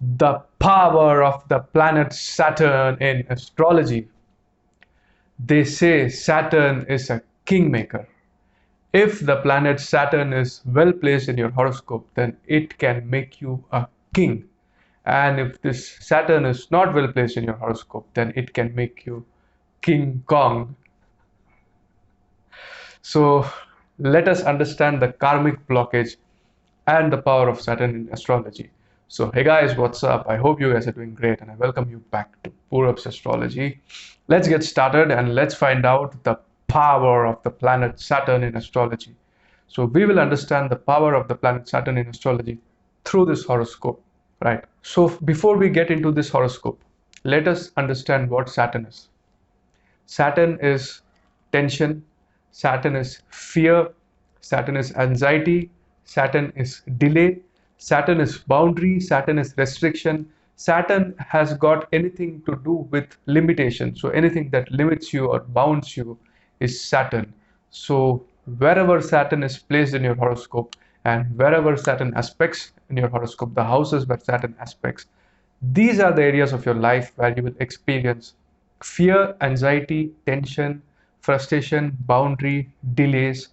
The power of the planet Saturn in astrology. They say Saturn is a kingmaker. If the planet Saturn is well placed in your horoscope, then it can make you a king. And if this Saturn is not well placed in your horoscope, then it can make you King Kong. So let us understand the karmic blockage and the power of Saturn in astrology. So hey guys, what's up? I hope you guys are doing great and I welcome you back to Power of Astrology. Let's get started and let's find out the power of the planet Saturn in astrology. So we will understand the power of the planet Saturn in astrology through this horoscope, right? So before we get into this horoscope, let us understand what Saturn is. Saturn is tension, Saturn is fear, Saturn is anxiety, Saturn is delay, Saturn is boundary, Saturn is restriction. Saturn has got anything to do with limitation. So anything that limits you or bounds you is Saturn. So wherever Saturn is placed in your horoscope and wherever Saturn aspects in your horoscope, the houses where Saturn aspects, these are the areas of your life where you will experience fear, anxiety, tension, frustration, boundary, delays,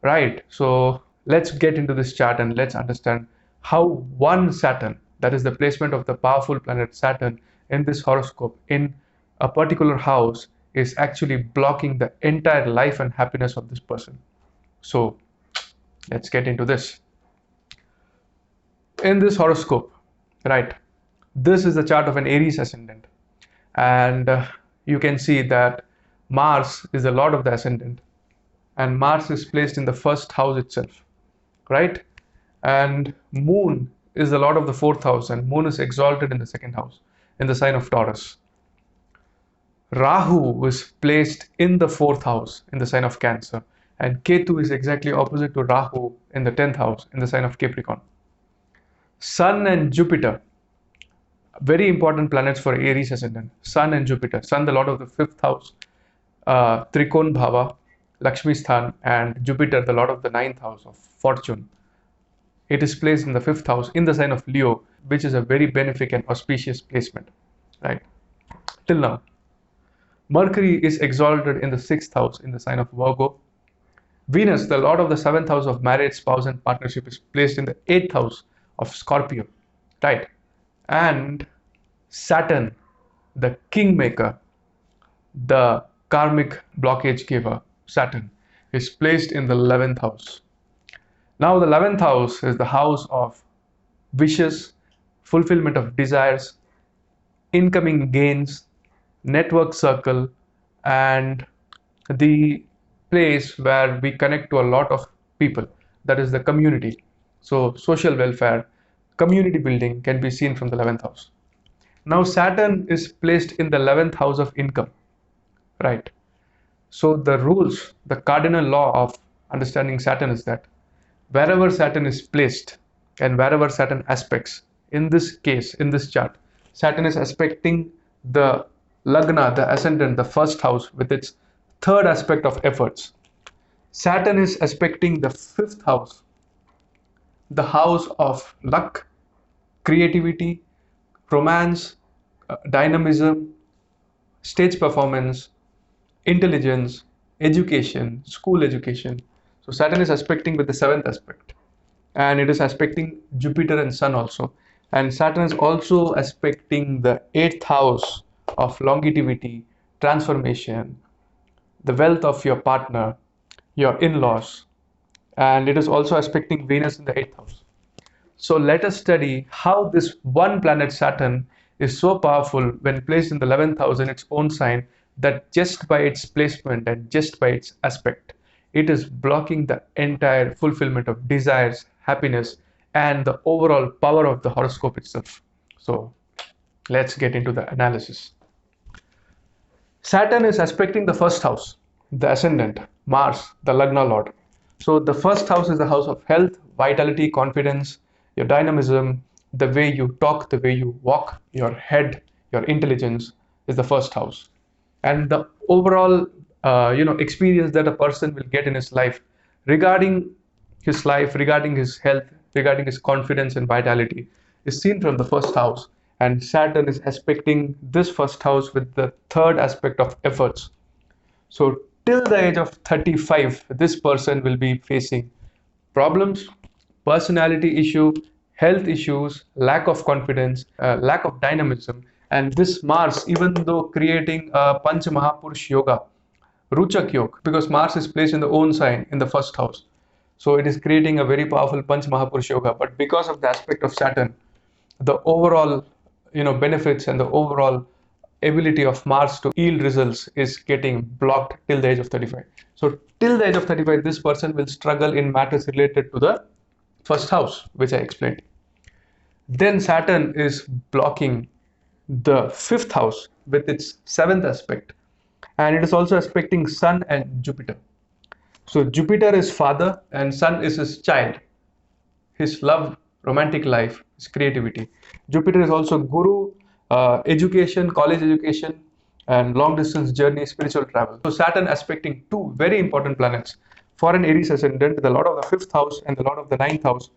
right? So let's get into this chart and let's understand how one Saturn, that is the placement of the powerful planet Saturn in this horoscope in a particular house, is actually blocking the entire life and happiness of this person. So let's get into this. In this horoscope, right, this is the chart of an Aries ascendant, and you can see that Mars is the lord of the ascendant, and Mars is placed in the first house itself, right? And Moon is the lord of the fourth house, and Moon is exalted in the second house, in the sign of Taurus. Rahu is placed in the fourth house, in the sign of Cancer, and Ketu is exactly opposite to Rahu in the 10th house, in the sign of Capricorn. Sun and Jupiter, very important planets for Aries ascendant. Sun and Jupiter. Sun, the lord of the fifth house, Trikon Bhava, Lakshmi Sthan, and Jupiter, the lord of the ninth house of fortune. It is placed in the fifth house in the sign of Leo, which is a very benefic and auspicious placement, right? Till now. Mercury is exalted in the sixth house in the sign of Virgo. Venus, the lord of the seventh house of marriage, spouse, and partnership, is placed in the eighth house of Scorpio, right? And Saturn, the kingmaker, the karmic blockage giver, Saturn, is placed in the 11th house. Now the 11th house is the house of wishes, fulfillment of desires, incoming gains, network circle, and the place where we connect to a lot of people, that is the community. So social welfare, community building can be seen from the 11th house. Now Saturn is placed in the 11th house of income, right? So the rules, the cardinal law of understanding Saturn is that wherever Saturn is placed and wherever Saturn aspects, in this case, in this chart, Saturn is aspecting the Lagna, the ascendant, the first house with its third aspect of efforts. Saturn is aspecting the fifth house, the house of luck, creativity, romance, dynamism, stage performance, intelligence, education, school education. So Saturn is aspecting with the seventh aspect, and it is aspecting Jupiter and Sun also. And Saturn is also aspecting the eighth house of longevity, transformation, the wealth of your partner, your in-laws, and it is also aspecting Venus in the eighth house. So let us study how this one planet Saturn is so powerful when placed in the 11th house in its own sign, that just by its placement and just by its aspect, it is blocking the entire fulfillment of desires, happiness, and the overall power of the horoscope itself. So let's get into the analysis. Saturn is aspecting the first house, the ascendant, Mars, the Lagna lord. So the first house is the house of health, vitality, confidence, your dynamism, the way you talk, the way you walk, your head, your intelligence is the first house. And the overall experience that a person will get in his life regarding his health, regarding his confidence and vitality is seen from the first house, and Saturn is aspecting this first house with the third aspect of efforts. So till the age of 35, this person will be facing problems, personality issue, health issues, lack of confidence, lack of dynamism. And this Mars, even though creating a Panch Mahapurush Yoga, Ruchak Yoga, because Mars is placed in the own sign in the first house. So it is creating a very powerful Panch Mahapurush Yoga. But because of the aspect of Saturn, the overall benefits and the overall ability of Mars to yield results is getting blocked till the age of 35. So till the age of 35, this person will struggle in matters related to the first house, which I explained. Then Saturn is blocking the fifth house with its seventh aspect, and it is also aspecting Sun and Jupiter. So Jupiter is father and Sun is his child, his love, romantic life, his creativity. Jupiter is also Guru, education, college education, and long distance journey, spiritual travel. So Saturn aspecting two very important planets. For an Aries ascendant, the Lord of the fifth house and the Lord of the ninth house.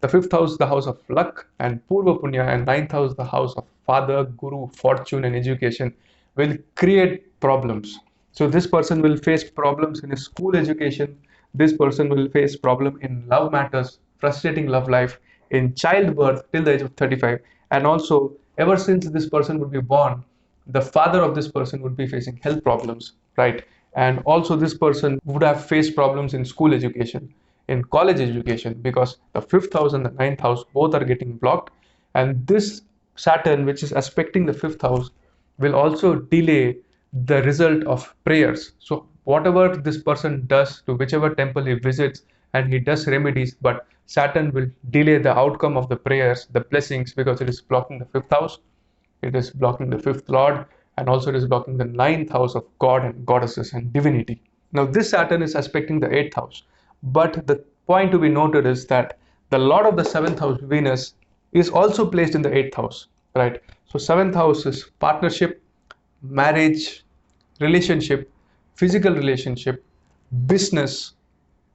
The fifth house, the house of luck and Purva Punya, and ninth house, the house of father, guru, fortune, and education, will create problems. So this person will face problems in his school education. This person will face problem in love matters, frustrating love life, in childbirth till the age of 35. And also, ever since this person would be born, the father of this person would be facing health problems, right? And also this person would have faced problems in school education, in college education, because the fifth house and the ninth house both are getting blocked. And this Saturn, which is aspecting the fifth house, will also delay the result of prayers. So whatever this person does, to whichever temple he visits and he does remedies, but Saturn will delay the outcome of the prayers, the blessings, because it is blocking the fifth house, it is blocking the fifth lord, and also it is blocking the ninth house of God and goddesses and divinity. Now this Saturn is aspecting the eighth house, but the point to be noted is that the lord of the seventh house, Venus, is also placed in the eighth house, right? So seventh house is partnership, marriage, relationship, physical relationship, business,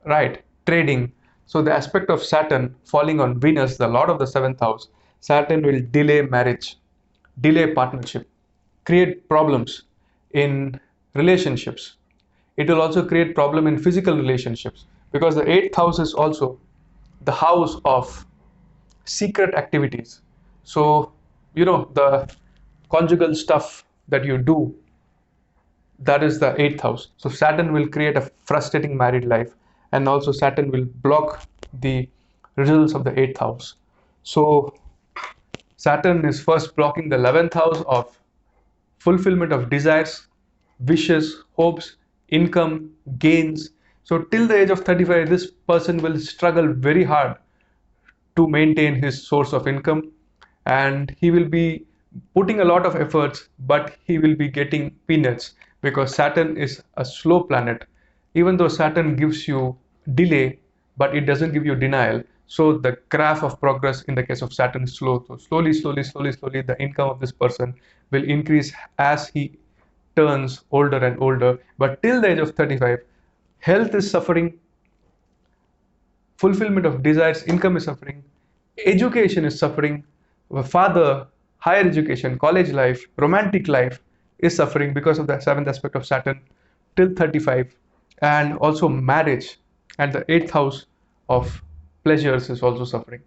right, trading. So the aspect of Saturn falling on Venus, the lord of the seventh house, Saturn will delay marriage, delay partnership, create problems in relationships. It will also create problem in physical relationships, because the eighth house is also the house of secret activities. So the conjugal stuff that you do, that is the eighth house. So Saturn will create a frustrating married life, and also Saturn will block the results of the eighth house. So Saturn is first blocking the 11th house of fulfillment of desires, wishes, hopes, income, gains. So till the age of 35, this person will struggle very hard to maintain his source of income, and he will be putting a lot of efforts, but he will be getting peanuts, because Saturn is a slow planet. Even though Saturn gives you delay, but it doesn't give you denial. So the graph of progress in the case of Saturn is slow. So slowly, the income of this person will increase as he turns older and older. But till the age of 35, health is suffering, fulfillment of desires, income is suffering, education is suffering, father, higher education, college life, romantic life is suffering because of the seventh aspect of Saturn till 35. And also marriage and the eighth house of pleasures is also suffering.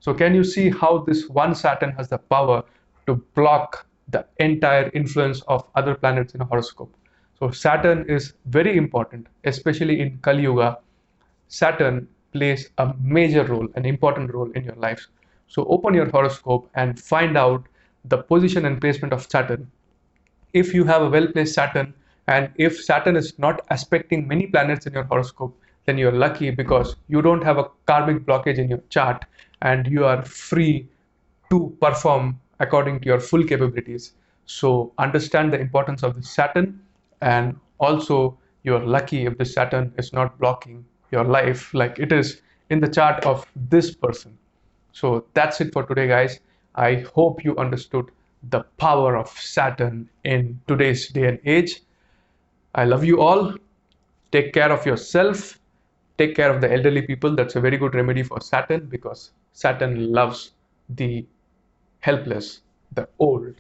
So can you see how this one Saturn has the power to block the entire influence of other planets in a horoscope? So Saturn is very important, especially in Kali Yuga. Saturn plays a major role, an important role in your life. So open your horoscope and find out the position and placement of Saturn. If you have a well-placed Saturn, and if Saturn is not aspecting many planets in your horoscope, then you're lucky, because you don't have a karmic blockage in your chart and you are free to perform according to your full capabilities. So understand the importance of the Saturn, and also you're lucky if the Saturn is not blocking your life like it is in the chart of this person. So that's it for today, guys. I hope you understood the power of Saturn in today's day and age. I love you all. Take care of yourself. Take care of the elderly people. That's a very good remedy for Saturn, because Saturn loves the helpless, the old,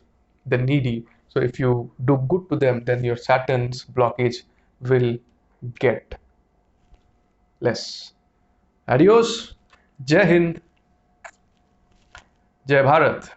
the needy. So if you do good to them, then your Saturn's blockage will get less. Adios. Jai Hind. Jai Bharat.